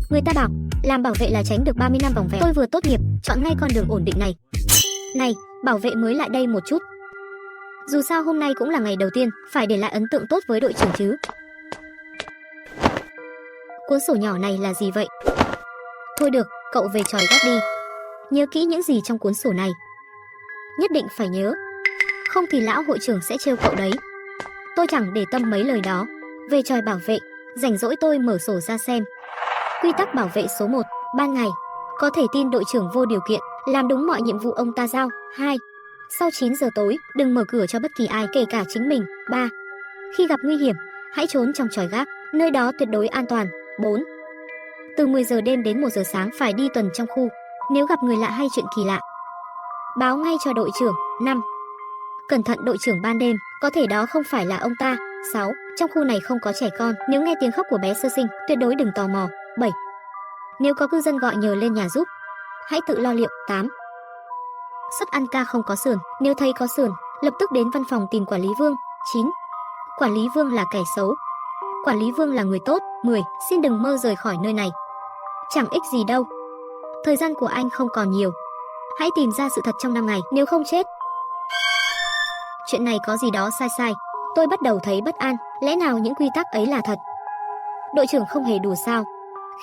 Người ta bảo, làm bảo vệ là tránh được 30 năm vòng vèo. Tôi vừa tốt nghiệp, chọn ngay con đường ổn định này. Này, bảo vệ mới lại đây một chút. Dù sao hôm nay cũng là ngày đầu tiên, phải để lại ấn tượng tốt với đội trưởng chứ. Cuốn sổ nhỏ này là gì vậy? Thôi được, cậu về tròi gác đi. Nhớ kỹ những gì trong cuốn sổ này. Nhất định phải nhớ. Không thì lão hội trưởng sẽ trêu cậu đấy. Tôi chẳng để tâm mấy lời đó. Về tròi bảo vệ, rảnh rỗi tôi mở sổ ra xem. Quy tắc bảo vệ số 1, ban ngày có thể tin đội trưởng vô điều kiện, làm đúng mọi nhiệm vụ ông ta giao. 2. Sau 9 giờ tối, đừng mở cửa cho bất kỳ ai, kể cả chính mình. 3. Khi gặp nguy hiểm, hãy trốn trong chòi gác, nơi đó tuyệt đối an toàn. 4. Từ 10 giờ đêm đến 1 giờ sáng phải đi tuần trong khu. Nếu gặp người lạ hay chuyện kỳ lạ, báo ngay cho đội trưởng. 5. Cẩn thận đội trưởng ban đêm, có thể đó không phải là ông ta. 6. Trong khu này không có trẻ con, nếu nghe tiếng khóc của bé sơ sinh, tuyệt đối đừng tò mò. 7. Nếu có cư dân gọi nhờ lên nhà giúp, hãy tự lo liệu. 8. Suất ăn ca không có sườn, nếu thấy có sườn, lập tức đến văn phòng tìm quản lý Vương. 9. Quản lý Vương là kẻ xấu, quản lý Vương là người tốt. 10. Xin đừng mơ rời khỏi nơi này, chẳng ích gì đâu. Thời gian của anh không còn nhiều, hãy tìm ra sự thật trong 5 ngày, nếu không chết. Chuyện này có gì đó sai sai. Tôi bắt đầu thấy bất an, lẽ nào những quy tắc ấy là thật? Đội trưởng không hề đùa sao?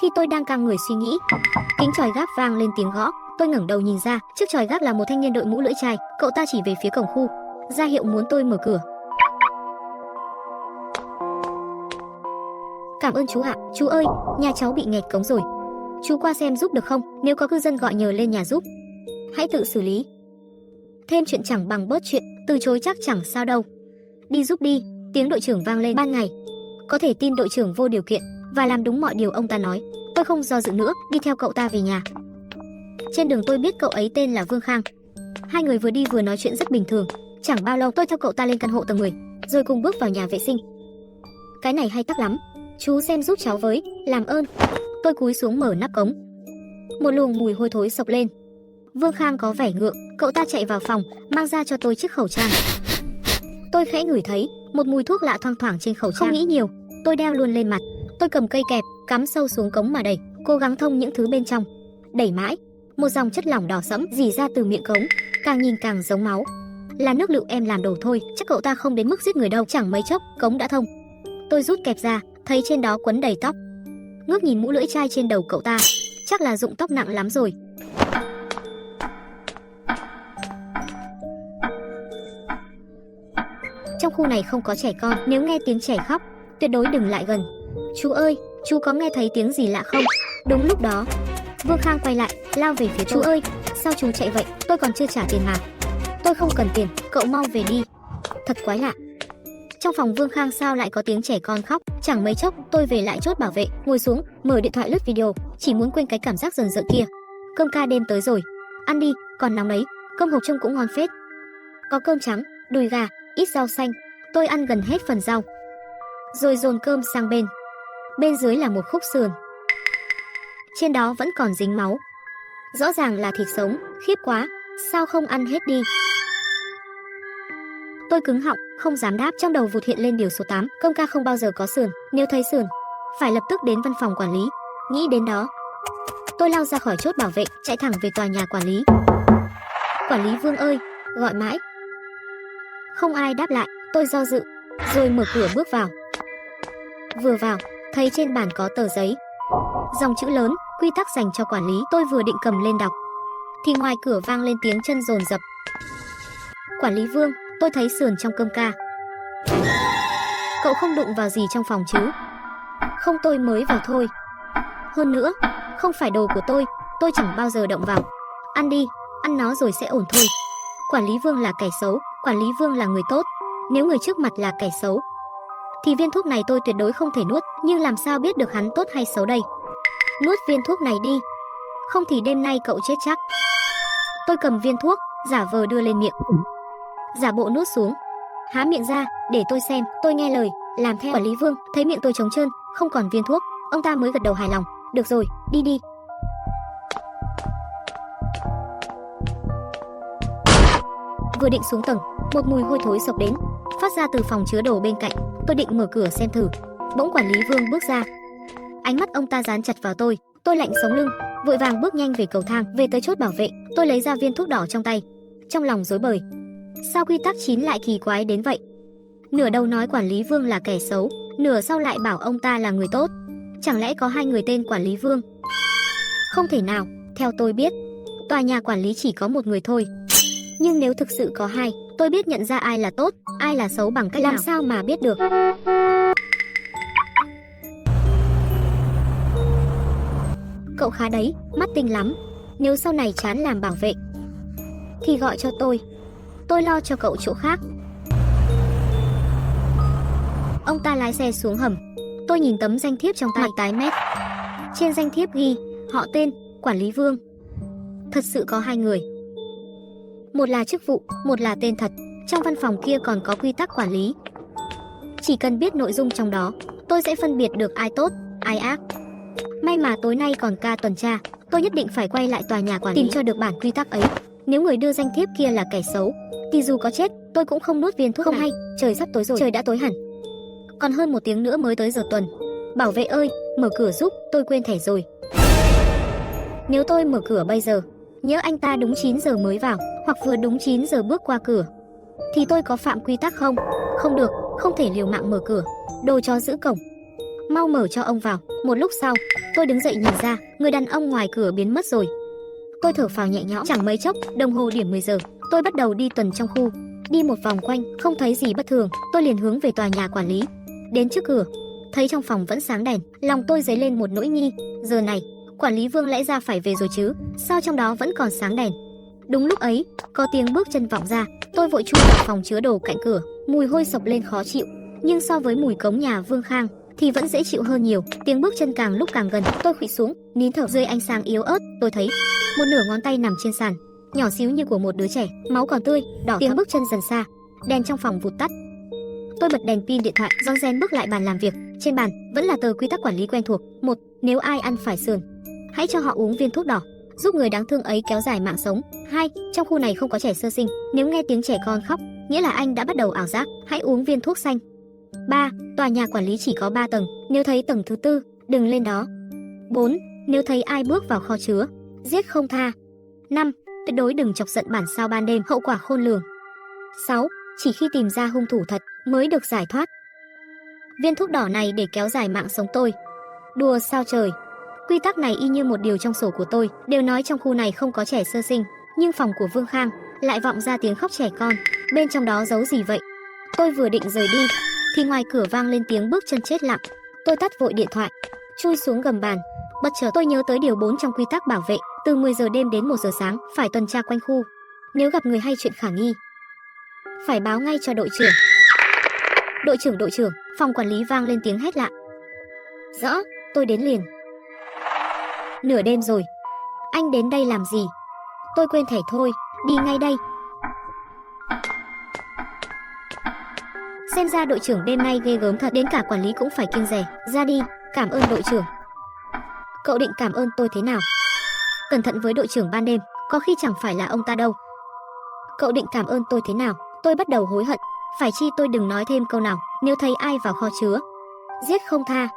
Khi tôi đang căng người suy nghĩ, kính chòi gác vang lên tiếng gõ. Tôi ngẩng đầu nhìn ra, trước chòi gác là một thanh niên đội mũ lưỡi chai. Cậu ta chỉ về phía cổng khu, ra hiệu muốn tôi mở cửa. Cảm ơn chú ạ. Chú ơi, nhà cháu bị nghẹt cống rồi, chú qua xem giúp được không? Nếu có cư dân gọi nhờ lên nhà giúp, hãy tự xử lý. Thêm chuyện chẳng bằng bớt chuyện, từ chối chắc chẳng sao đâu. Đi giúp đi. Tiếng đội trưởng vang lên. Ban ngày có thể tin đội trưởng vô điều kiện và làm đúng mọi điều ông ta nói. Tôi không do dự nữa, đi theo cậu ta về nhà. Trên đường tôi biết cậu ấy tên là Vương Khang. Hai người vừa đi vừa nói chuyện rất bình thường. Chẳng bao lâu tôi theo cậu ta lên căn hộ tầng 10, rồi cùng bước vào nhà vệ sinh. Cái này hay tắc lắm, chú xem giúp cháu với, làm ơn. Tôi cúi xuống mở nắp cống. Một luồng mùi hôi thối xộc lên. Vương Khang có vẻ ngượng, cậu ta chạy vào phòng, mang ra cho tôi chiếc khẩu trang. Tôi khẽ ngửi thấy một mùi thuốc lạ thoang thoảng trên khẩu trang. Không nghĩ nhiều, tôi đeo luôn lên mặt. Tôi cầm cây kẹp, cắm sâu xuống cống mà đẩy, cố gắng thông những thứ bên trong. Đẩy mãi, một dòng chất lỏng đỏ sẫm rỉ ra từ miệng cống, càng nhìn càng giống máu. Là nước lựu em làm đổ thôi, chắc cậu ta không đến mức giết người đâu. Chẳng mấy chốc, cống đã thông. Tôi rút kẹp ra, thấy trên đó quấn đầy tóc. Ngước nhìn mũ lưỡi chai trên đầu cậu ta, chắc là rụng tóc nặng lắm rồi. Trong khu này không có trẻ con, nếu nghe tiếng trẻ khóc, tuyệt đối đừng lại gần. Chú ơi, chú có nghe thấy tiếng gì lạ không? Đúng lúc đó, Vương Khang quay lại, lao về phía tôi. Chú ơi, sao chú chạy vậy? Tôi còn chưa trả tiền mà. Tôi không cần tiền, cậu mau về đi. Thật quái lạ, trong phòng Vương Khang sao lại có tiếng trẻ con khóc? Chẳng mấy chốc tôi về lại chốt bảo vệ, ngồi xuống, mở điện thoại lướt video, chỉ muốn quên cái cảm giác rờn rợn kia. Cơm ca đêm tới rồi, ăn đi, còn nóng đấy. Cơm hộp trông cũng ngon phết. Có cơm trắng, đùi gà, ít rau xanh. Tôi ăn gần hết phần rau, rồi dồn cơm sang bên. Bên dưới là một khúc sườn, trên đó vẫn còn dính máu. Rõ ràng là thịt sống, khiếp quá, sao không ăn hết đi? Tôi cứng họng, không dám đáp. Trong đầu vụt hiện lên điều số 8, cơm ca không bao giờ có sườn, nếu thấy sườn, phải lập tức đến văn phòng quản lý. Nghĩ đến đó, tôi lao ra khỏi chốt bảo vệ, chạy thẳng về tòa nhà quản lý. Quản lý Vương ơi, gọi mãi không ai đáp lại. Tôi do dự, rồi mở cửa bước vào. Vừa vào, thấy trên bàn có tờ giấy, dòng chữ lớn, quy tắc dành cho quản lý. Tôi vừa định cầm lên đọc, thì ngoài cửa vang lên tiếng chân dồn dập. Quản lý Vương, tôi thấy sườn trong cơm ca. Cậu không đụng vào gì trong phòng chứ? Không, tôi mới vào thôi. Hơn nữa, không phải đồ của tôi chẳng bao giờ động vào. Ăn đi, ăn nó rồi sẽ ổn thôi. Quản lý Vương là kẻ xấu, quản lý Vương là người tốt. Nếu người trước mặt là kẻ xấu, thì viên thuốc này tôi tuyệt đối không thể nuốt. Nhưng làm sao biết được hắn tốt hay xấu đây? Nuốt viên thuốc này đi, không thì đêm nay cậu chết chắc. Tôi cầm viên thuốc, giả vờ đưa lên miệng, giả bộ nuốt xuống. Há miệng ra, để tôi xem. Tôi nghe lời, làm theo. Quản lý Vương thấy miệng tôi trống trơn, không còn viên thuốc, ông ta mới gật đầu hài lòng. Được rồi, đi đi. Vừa định xuống tầng, một mùi hôi thối xộc đến, phát ra từ phòng chứa đồ bên cạnh. Tôi định mở cửa xem thử, bỗng quản lý Vương bước ra. Ánh mắt ông ta dán chặt vào tôi, Tôi lạnh sống lưng, vội vàng bước nhanh về cầu thang, về tới chốt bảo vệ. Tôi lấy ra viên thuốc đỏ trong tay, trong lòng rối bời. Sao quy tắc 9 lại kỳ quái đến vậy? Nửa đầu nói quản lý Vương là kẻ xấu, nửa sau lại bảo ông ta là người tốt. Chẳng lẽ có hai người tên quản lý Vương? Không thể nào, theo tôi biết, tòa nhà quản lý chỉ có một người thôi. Nhưng nếu thực sự có hai, tôi biết nhận ra ai là tốt, ai là xấu bằng cách làm sao mà biết được? Cậu khá đấy, mắt tinh lắm. Nếu sau này chán làm bảo vệ thì gọi cho tôi lo cho cậu chỗ khác. Ông ta lái xe xuống hầm. Tôi nhìn tấm danh thiếp trong tay, mặt tái mét. Trên danh thiếp ghi họ tên quản lý Vương. Thật sự có hai người, một là chức vụ, một là tên thật. Trong văn phòng kia còn có quy tắc quản lý. Chỉ cần biết nội dung trong đó, tôi sẽ phân biệt được ai tốt, ai ác. May mà tối nay còn ca tuần tra, tôi nhất định phải quay lại tòa nhà quản lý, tìm cho được bản quy tắc ấy. Nếu người đưa danh thiếp kia là kẻ xấu, thì dù có chết, tôi cũng không nuốt viên thuốc không hay. Trời sắp tối rồi, trời đã tối hẳn. Còn hơn 1 tiếng nữa mới tới giờ tuần. Bảo vệ ơi, mở cửa giúp, tôi quên thẻ rồi. Nếu tôi mở cửa bây giờ, nhớ anh ta đúng 9 giờ mới vào, hoặc vừa đúng 9 giờ bước qua cửa, thì tôi có phạm quy tắc không? Không được, không thể liều mạng mở cửa. Đồ chó giữ cổng, mau mở cho ông vào. Một lúc sau, tôi đứng dậy nhìn ra, người đàn ông ngoài cửa biến mất rồi. Tôi thở phào nhẹ nhõm. Chẳng mấy chốc, đồng hồ điểm 10 giờ, tôi bắt đầu đi tuần trong khu. Đi một vòng quanh, không thấy gì bất thường, tôi liền hướng về tòa nhà quản lý. Đến trước cửa, thấy trong phòng vẫn sáng đèn, lòng tôi dấy lên một nỗi nghi. Giờ này, quản lý Vương lẽ ra phải về rồi chứ, sao trong đó vẫn còn sáng đèn? Đúng lúc ấy, có tiếng bước chân vọng ra, tôi vội chui vào phòng chứa đồ cạnh cửa. Mùi hôi sộc lên khó chịu, nhưng so với mùi cống nhà Vương Khang thì vẫn dễ chịu hơn nhiều. Tiếng bước chân càng lúc càng gần, tôi khuỵu xuống, nín thở. Dưới ánh sáng yếu ớt, tôi thấy một nửa ngón tay nằm trên sàn, nhỏ xíu như của một đứa trẻ, máu còn tươi, đỏ. Tiếng bước chân dần xa, đèn trong phòng vụt tắt. Tôi bật đèn pin điện thoại, rón rén bước lại bàn làm việc. Trên bàn vẫn là tờ quy tắc quản lý quen thuộc. 1. Nếu ai ăn phải sườn, hãy cho họ uống viên thuốc đỏ, giúp người đáng thương ấy kéo dài mạng sống. 2. Trong khu này không có trẻ sơ sinh, nếu nghe tiếng trẻ con khóc, nghĩa là anh đã bắt đầu ảo giác, hãy uống viên thuốc xanh. 3. Tòa nhà quản lý chỉ có 3 tầng, nếu thấy tầng thứ 4, đừng lên đó. 4. Nếu thấy ai bước vào kho chứa, giết không tha. 5. Tuyệt đối đừng chọc giận bản sao ban đêm, hậu quả khôn lường. 6. Chỉ khi tìm ra hung thủ thật mới được giải thoát. Viên thuốc đỏ này để kéo dài mạng sống tôi. Đùa sao trời. Quy tắc này y như một điều trong sổ của tôi, đều nói trong khu này không có trẻ sơ sinh, nhưng phòng của Vương Khang lại vọng ra tiếng khóc trẻ con. Bên trong đó giấu gì vậy? Tôi vừa định rời đi thì ngoài cửa vang lên tiếng bước chân chết lặng. Tôi tắt vội điện thoại, chui xuống gầm bàn. Bất chợt tôi nhớ tới điều 4 trong quy tắc bảo vệ, từ 10 giờ đêm đến 1 giờ sáng phải tuần tra quanh khu. Nếu gặp người hay chuyện khả nghi, phải báo ngay cho đội trưởng. Đội trưởng, phòng quản lý vang lên tiếng hét lạ. Rõ, tôi đến liền. Nửa đêm rồi, anh đến đây làm gì? Tôi quên thẻ thôi, đi ngay đây. Xem ra đội trưởng đêm nay ghê gớm thật, đến cả quản lý cũng phải kiêng dè. Ra đi, cảm ơn đội trưởng. Cậu định cảm ơn tôi thế nào? Cẩn thận với đội trưởng ban đêm, có khi chẳng phải là ông ta đâu. Cậu định cảm ơn tôi thế nào? Tôi bắt đầu hối hận, phải chi tôi đừng nói thêm câu nào. Nếu thấy ai vào kho chứa, giết không tha.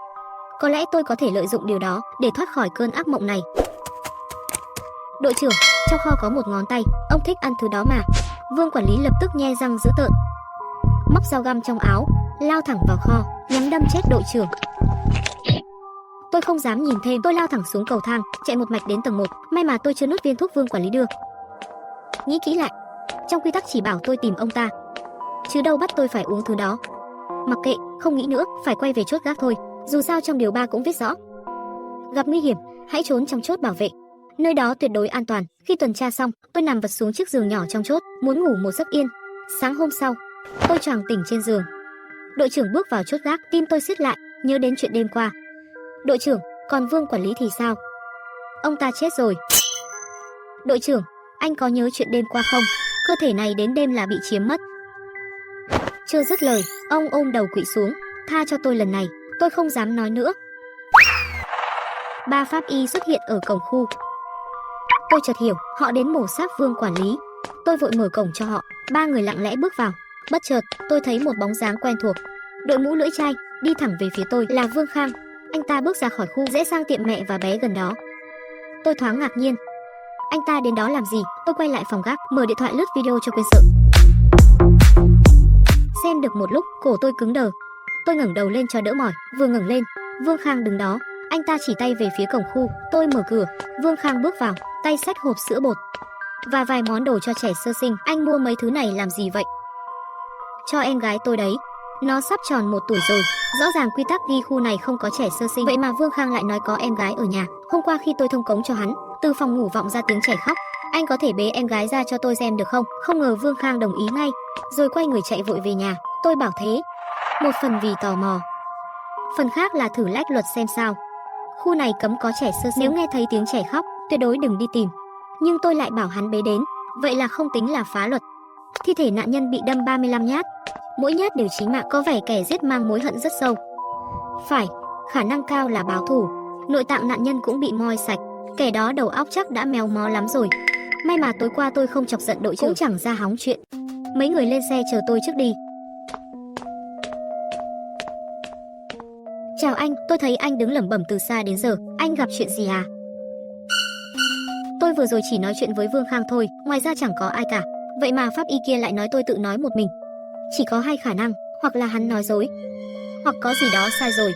Có lẽ tôi có thể lợi dụng điều đó để thoát khỏi cơn ác mộng này. Đội trưởng, trong kho có một ngón tay, ông thích ăn thứ đó mà. Vương quản lý lập tức nhe răng dữ tợn, móc dao găm trong áo, lao thẳng vào kho, nhắm đâm chết đội trưởng. Tôi không dám nhìn thêm, tôi lao thẳng xuống cầu thang, chạy một mạch đến tầng 1. May mà tôi chưa nuốt viên thuốc Vương quản lý đưa. Nghĩ kỹ lại, trong quy tắc chỉ bảo tôi tìm ông ta, chứ đâu bắt tôi phải uống thứ đó. Mặc kệ, không nghĩ nữa, phải quay về chốt gác thôi. Dù sao trong điều 3 cũng viết rõ, gặp nguy hiểm, hãy trốn trong chốt bảo vệ, nơi đó tuyệt đối an toàn. Khi tuần tra xong, tôi nằm vật xuống chiếc giường nhỏ trong chốt, muốn ngủ một giấc yên. Sáng hôm sau, tôi choàng tỉnh trên giường. Đội trưởng bước vào chốt gác, tim tôi siết lại, nhớ đến chuyện đêm qua. Đội trưởng, còn Vương quản lý thì sao? Ông ta chết rồi. Đội trưởng, anh có nhớ chuyện đêm qua không? Cơ thể này đến đêm là bị chiếm mất. Chưa dứt lời, ông ôm đầu quỵ xuống. Tha cho tôi lần này, tôi không dám nói nữa. 3 pháp y xuất hiện ở cổng khu. Tôi chợt hiểu, họ đến mổ xác Vương quản lý. Tôi vội mở cổng cho họ. 3 người lặng lẽ bước vào. Bất chợt, tôi thấy một bóng dáng quen thuộc. Đội mũ lưỡi chai, đi thẳng về phía tôi. Là Vương Khang. Anh ta bước ra khỏi khu, rẽ sang tiệm mẹ và bé gần đó. Tôi thoáng ngạc nhiên. Anh ta đến đó làm gì? Tôi quay lại phòng gác, mở điện thoại lướt video cho quên sợ. Xem được một lúc, cổ tôi cứng đờ. Tôi ngẩng đầu lên cho đỡ mỏi. Vừa ngẩng lên, Vương Khang đứng đó. Anh ta chỉ tay về phía cổng khu. Tôi mở cửa, Vương Khang bước vào, tay xách hộp sữa bột và vài món đồ cho trẻ sơ sinh. Anh mua mấy thứ này làm gì vậy? Cho em gái tôi đấy. Nó sắp tròn 1 tuổi rồi. Rõ ràng quy tắc ghi khu này không có trẻ sơ sinh. Vậy mà Vương Khang lại nói có em gái ở nhà. Hôm qua khi tôi thông cống cho hắn, từ phòng ngủ vọng ra tiếng trẻ khóc. Anh có thể bế em gái ra cho tôi xem được không? Không ngờ Vương Khang đồng ý ngay, rồi quay người chạy vội về nhà. Tôi bảo thế, một phần vì tò mò, phần khác là thử lách luật xem sao. Khu này cấm có trẻ sơ sinh. Nếu nghe thấy tiếng trẻ khóc, tuyệt đối đừng đi tìm. Nhưng tôi lại bảo hắn bế đến, vậy là không tính là phá luật. Thi thể nạn nhân bị đâm 35 nhát, mỗi nhát đều chí mạng. Có vẻ kẻ giết mang mối hận rất sâu. Phải, khả năng cao là báo thù. Nội tạng nạn nhân cũng bị moi sạch. Kẻ đó đầu óc chắc đã méo mó lắm rồi. May mà tối qua tôi không chọc giận đội trưởng, cũng chẳng ra hóng chuyện. Mấy người lên xe chờ tôi trước đi. Chào anh, tôi thấy anh đứng lẩm bẩm từ xa đến giờ. Anh gặp chuyện gì à? Tôi vừa rồi chỉ nói chuyện với Vương Khang thôi, ngoài ra chẳng có ai cả. Vậy mà pháp y kia lại nói tôi tự nói một mình. Chỉ có 2 khả năng, hoặc là hắn nói dối, hoặc có gì đó sai rồi.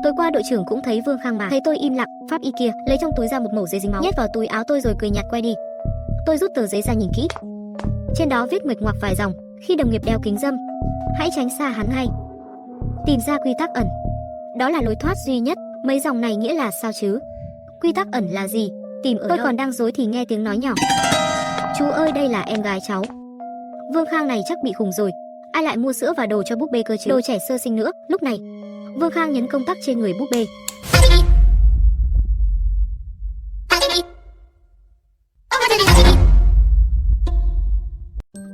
Tối qua đội trưởng cũng thấy Vương Khang mà. Thấy tôi im lặng, pháp y kia lấy trong túi ra một mẩu giấy dính máu, nhét vào túi áo tôi rồi cười nhạt quay đi. Tôi rút tờ giấy ra nhìn kỹ. Trên đó viết nguệch ngoạc vài dòng: khi đồng nghiệp đeo kính râm, hãy tránh xa hắn ngay. Tìm ra quy tắc ẩn, đó là lối thoát duy nhất. Mấy dòng này nghĩa là sao chứ? Quy tắc ẩn là gì? Tìm ở tôi đâu? Còn đang rối thì nghe tiếng nói nhỏ: chú ơi, đây là em gái cháu. Vương Khang này chắc bị khùng rồi. Ai lại mua sữa và đồ cho búp bê cơ chứ? Đồ trẻ sơ sinh nữa. Lúc này Vương Khang nhấn công tắc trên người búp bê.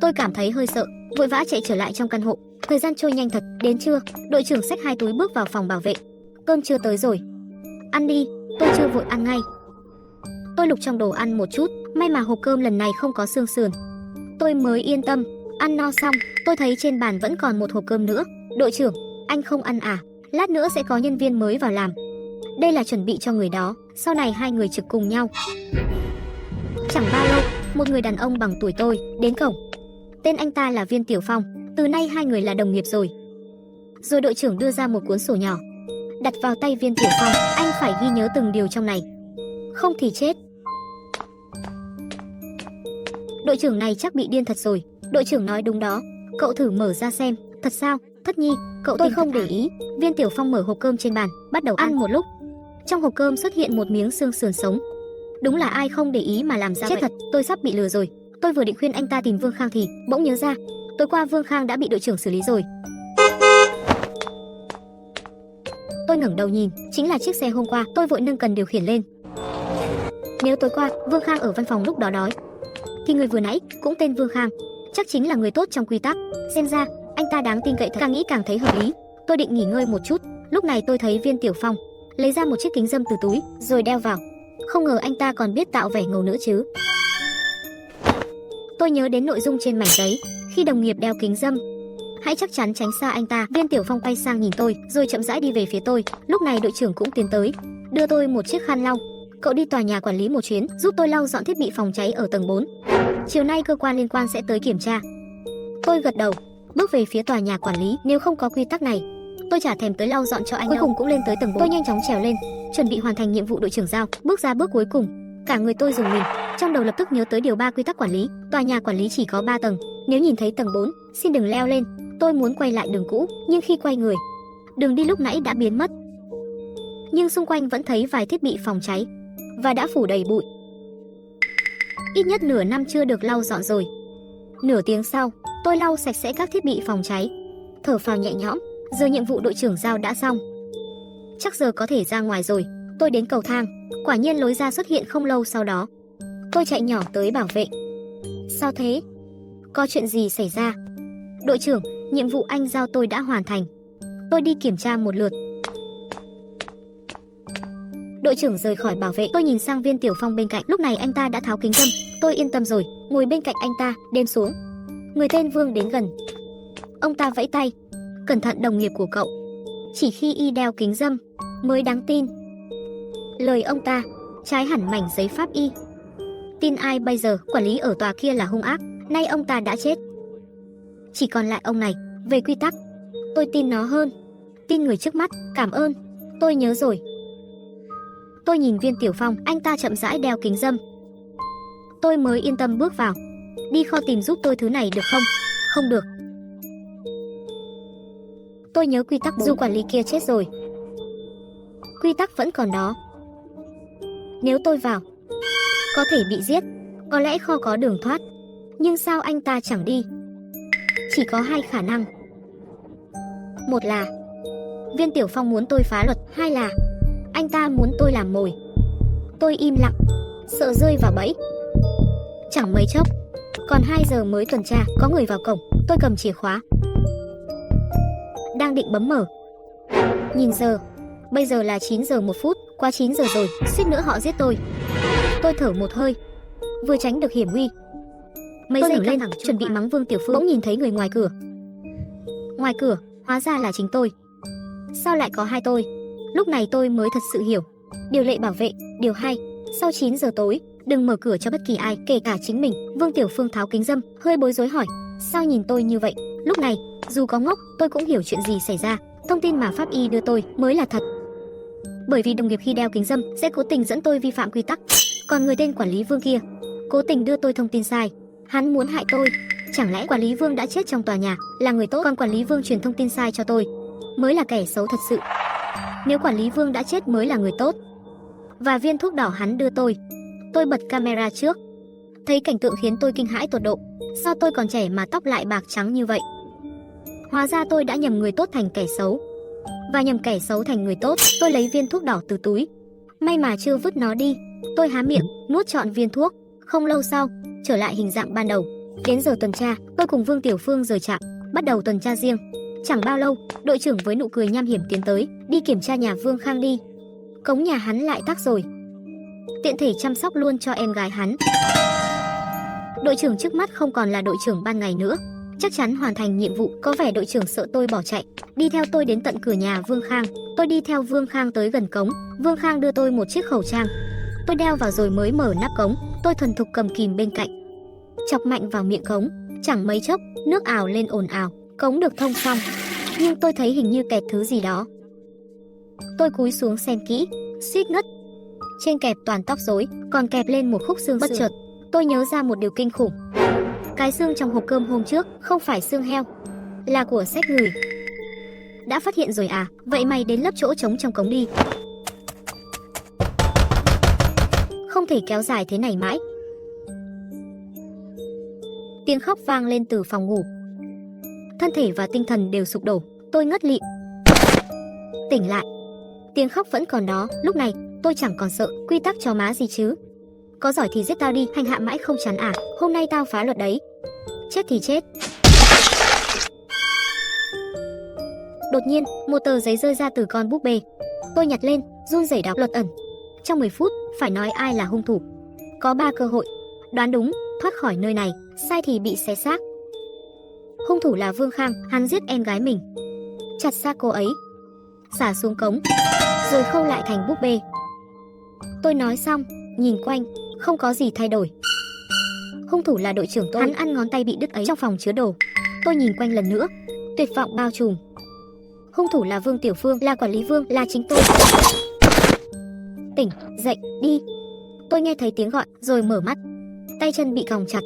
Tôi cảm thấy hơi sợ, vội vã chạy trở lại trong căn hộ. Thời gian trôi nhanh thật. Đến trưa, đội trưởng xách 2 túi bước vào phòng bảo vệ. Cơm trưa tới rồi. Ăn đi. Tôi chưa vội ăn ngay. Tôi lục trong đồ ăn một chút, may mà hộp cơm lần này không có xương sườn. Tôi mới yên tâm. Ăn no xong, tôi thấy trên bàn vẫn còn một hộp cơm nữa. Đội trưởng, anh không ăn à? Lát nữa sẽ có nhân viên mới vào làm. Đây là chuẩn bị cho người đó, sau này 2 người trực cùng nhau. Chẳng bao lâu, một người đàn ông bằng tuổi tôi đến cổng. Tên anh ta là Viên Tiểu Phong. Từ nay 2 người là đồng nghiệp rồi. Rồi đội trưởng đưa ra một cuốn sổ nhỏ, đặt vào tay Viên Tiểu Phong. Anh phải ghi nhớ từng điều trong này, không thì chết. Đội trưởng này chắc bị điên thật rồi. Đội trưởng nói đúng đó, cậu thử mở ra xem. Thật sao, Thất Nhi? Cậu tôi không để ý. Viên Tiểu Phong mở hộp cơm trên bàn, bắt đầu ăn một lúc. Trong hộp cơm xuất hiện một miếng xương sườn sống. Đúng là ai không để ý mà làm ra chết vậy. Thật, tôi sắp bị lừa rồi. Tôi vừa định khuyên anh ta tìm Vương Khang thì bỗng nhớ ra, tối qua Vương Khang đã bị đội trưởng xử lý rồi. Tôi ngẩng đầu nhìn, chính là chiếc xe hôm qua. Tôi vội nâng cần điều khiển lên. Nếu tối qua Vương Khang ở văn phòng lúc đó đói, thì người vừa nãy cũng tên Vương Khang, chắc chính là người tốt trong quy tắc. Xem ra anh ta đáng tin cậy thật. Càng nghĩ càng thấy hợp lý. Tôi định nghỉ ngơi một chút, lúc này tôi thấy Viên Tiểu Phong lấy ra một chiếc kính râm từ túi rồi đeo vào. Không ngờ anh ta còn biết tạo vẻ ngầu nữa chứ. Tôi nhớ đến nội dung trên mảnh giấy: khi đồng nghiệp đeo kính râm, hãy chắc chắn tránh xa anh ta. Viên Tiểu Phong quay sang nhìn tôi, rồi chậm rãi đi về phía tôi. Lúc này đội trưởng cũng tiến tới, đưa tôi một chiếc khăn lau. Cậu đi tòa nhà quản lý một chuyến, giúp tôi lau dọn thiết bị phòng cháy ở tầng 4. Chiều nay cơ quan liên quan sẽ tới kiểm tra. Tôi gật đầu, bước về phía tòa nhà quản lý. Nếu không có quy tắc này, tôi chả thèm tới lau dọn cho anh. Cuối cùng cũng lên tới tầng 4. Tôi nhanh chóng trèo lên, chuẩn bị hoàn thành nhiệm vụ đội trưởng giao. Bước ra bước cuối cùng, cả người tôi rùng mình. Trong đầu lập tức nhớ tới điều 3 quy tắc quản lý. Tòa nhà quản lý chỉ có 3 tầng. Nếu nhìn thấy tầng 4, xin đừng leo lên. Tôi muốn quay lại đường cũ, nhưng khi quay người, đường đi lúc nãy đã biến mất. Nhưng xung quanh vẫn thấy vài thiết bị phòng cháy và đã phủ đầy bụi. Ít nhất nửa năm chưa được lau dọn rồi. Nửa tiếng sau, tôi lau sạch sẽ các thiết bị phòng cháy, thở phào nhẹ nhõm. Giờ nhiệm vụ đội trưởng giao đã xong, chắc giờ có thể ra ngoài rồi. Tôi đến cầu thang, quả nhiên lối ra xuất hiện không lâu sau đó. Tôi chạy nhỏ tới bảo vệ. Sao thế? Có chuyện gì xảy ra? Đội trưởng, nhiệm vụ anh giao tôi đã hoàn thành. Tôi đi kiểm tra một lượt. Đội trưởng rời khỏi bảo vệ. Tôi nhìn sang Viên Tiểu Phong bên cạnh. Lúc này anh ta đã tháo kính râm. Tôi yên tâm rồi, ngồi bên cạnh anh ta, đêm xuống. Người tên Vương đến gần. Ông ta vẫy tay: cẩn thận đồng nghiệp của cậu. Chỉ khi y đeo kính râm, mới đáng tin. Lời ông ta trái hẳn mảnh giấy pháp y. Tin ai bây giờ? Quản lý ở tòa kia là hung ác, nay ông ta đã chết, chỉ còn lại ông này. Về quy tắc, tôi tin nó hơn. Tin người trước mắt. Cảm ơn, tôi nhớ rồi. Tôi nhìn Viên Tiểu Phong, anh ta chậm rãi đeo kính râm. Tôi mới yên tâm bước vào. Đi kho tìm giúp tôi thứ này được không? Không được. Tôi nhớ quy tắc, dù quản lý kia chết rồi, quy tắc vẫn còn đó. Nếu tôi vào, có thể bị giết, có lẽ kho có đường thoát. Nhưng sao anh ta chẳng đi? Chỉ có hai khả năng. Một là Viên Tiểu Phong muốn tôi phá luật, hai là anh ta muốn tôi làm mồi. Tôi im lặng, sợ rơi vào bẫy. Chẳng mấy chốc, còn 2 giờ mới tuần tra, có người vào cổng. Tôi cầm chìa khóa, đang định bấm mở. Nhìn giờ, bây giờ là 9 giờ 1 phút, qua 9 giờ rồi, suýt nữa họ giết tôi. Tôi thở một hơi, vừa tránh được hiểm nguy. Mấy giây lên thẳng chuẩn bị mắng Vương Tiểu Phương, bỗng nhìn thấy người ngoài cửa. Ngoài cửa, hóa ra là chính tôi. Sao lại có hai tôi? Lúc này tôi mới thật sự hiểu. Điều lệ bảo vệ, điều 2, sau 9 giờ tối, đừng mở cửa cho bất kỳ ai, kể cả chính mình. Vương Tiểu Phương tháo kính râm, hơi bối rối hỏi, sao nhìn tôi như vậy? Lúc này, dù có ngốc, tôi cũng hiểu chuyện gì xảy ra. Thông tin mà pháp y đưa tôi mới là thật. Bởi vì đồng nghiệp khi đeo kính râm sẽ cố tình dẫn tôi vi phạm quy tắc. Còn người tên quản lý Vương kia cố tình đưa tôi thông tin sai. Hắn muốn hại tôi. Chẳng lẽ quản lý Vương đã chết trong tòa nhà là người tốt, còn quản lý Vương truyền thông tin sai cho tôi mới là kẻ xấu thật sự? Nếu quản lý Vương đã chết mới là người tốt, và viên thuốc đỏ hắn đưa tôi bật camera trước, thấy cảnh tượng khiến tôi kinh hãi tột độ. Sao tôi còn trẻ mà tóc lại bạc trắng như vậy? Hóa ra tôi đã nhầm người tốt thành kẻ xấu, và nhầm kẻ xấu thành người tốt. Tôi lấy viên thuốc đỏ từ túi, may mà chưa vứt nó đi. Tôi há miệng nuốt trọn viên thuốc. Không lâu sau, trở lại hình dạng ban đầu. Đến giờ tuần tra, tôi cùng Vương Tiểu Phương rời trạm, bắt đầu tuần tra riêng. Chẳng bao lâu, đội trưởng với nụ cười nham hiểm tiến tới, đi kiểm tra nhà Vương Khang đi. Cống nhà hắn lại tắc rồi, tiện thể chăm sóc luôn cho em gái hắn. Đội trưởng trước mắt không còn là đội trưởng ban ngày nữa, chắc chắn hoàn thành nhiệm vụ. Có vẻ đội trưởng sợ tôi bỏ chạy, đi theo tôi đến tận cửa nhà Vương Khang. Tôi đi theo Vương Khang tới gần cống. Vương Khang đưa tôi một chiếc khẩu trang, tôi đeo vào rồi mới mở nắp cống. Tôi thuần thục cầm kìm bên cạnh, chọc mạnh vào miệng cống. Chẳng mấy chốc, nước ào lên ồn ào. Cống được thông xong, nhưng tôi thấy hình như kẹt thứ gì đó. Tôi cúi xuống xem kỹ, suýt ngất. Trên kẹp toàn tóc rối, còn kẹp lên một khúc xương. Bất chợt, tôi nhớ ra một điều kinh khủng. Cái xương trong hộp cơm hôm trước không phải xương heo, là của sếp người. Đã phát hiện rồi à? Vậy mày đến lấp chỗ trống trong cống đi. Không thể kéo dài thế này mãi. Tiếng khóc vang lên từ phòng ngủ. Thân thể và tinh thần đều sụp đổ. Tôi ngất lịm. Tỉnh lại, tiếng khóc vẫn còn đó. Lúc này tôi chẳng còn sợ. Quy tắc cho má gì chứ? Có giỏi thì giết tao đi, hành hạ mãi không chán à? Hôm nay tao phá luật đấy. Chết thì chết. Đột nhiên, một tờ giấy rơi ra từ con búp bê. Tôi nhặt lên, run rẩy đọc: luật ẩn. Trong 10 phút, phải nói ai là hung thủ. Có 3 cơ hội. Đoán đúng, thoát khỏi nơi này. Sai thì bị xé xác. Hung thủ là Vương Khang, hắn giết em gái mình, chặt xác cô ấy, xả xuống cống, rồi khâu lại thành búp bê. Tôi nói xong, nhìn quanh, không có gì thay đổi. Hung thủ là đội trưởng tôi, hắn ăn ngón tay bị đứt ấy trong phòng chứa đồ. Tôi nhìn quanh lần nữa, tuyệt vọng bao trùm. Hung thủ là Vương Tiểu Phương, là quản lý Vương, là chính tôi. Tỉnh, dậy, đi. Tôi nghe thấy tiếng gọi, rồi mở mắt. Tay chân bị còng chặt.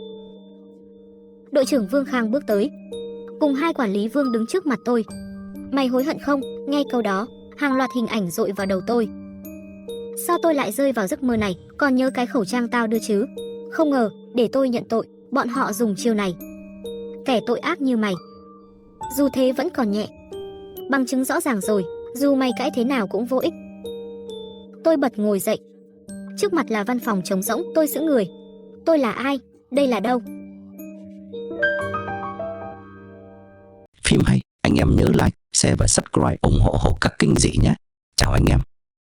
Đội trưởng Vương Khang bước tới, cùng 2 quản lý Vương đứng trước mặt tôi. Mày hối hận không? Nghe câu đó, hàng loạt hình ảnh dội vào đầu tôi. Sao tôi lại rơi vào giấc mơ này? Còn nhớ cái khẩu trang tao đưa chứ? Không ngờ, để tôi nhận tội, bọn họ dùng chiêu này. Kẻ tội ác như mày, dù thế vẫn còn nhẹ. Bằng chứng rõ ràng rồi, dù mày cãi thế nào cũng vô ích. Tôi bật ngồi dậy. Trước mặt là văn phòng trống rỗng. Tôi sững người. Tôi là ai? Đây là đâu? Phim hay, anh em nhớ like, share và subscribe ủng hộ Hồ Các Kinh Dị nhé. Chào anh em.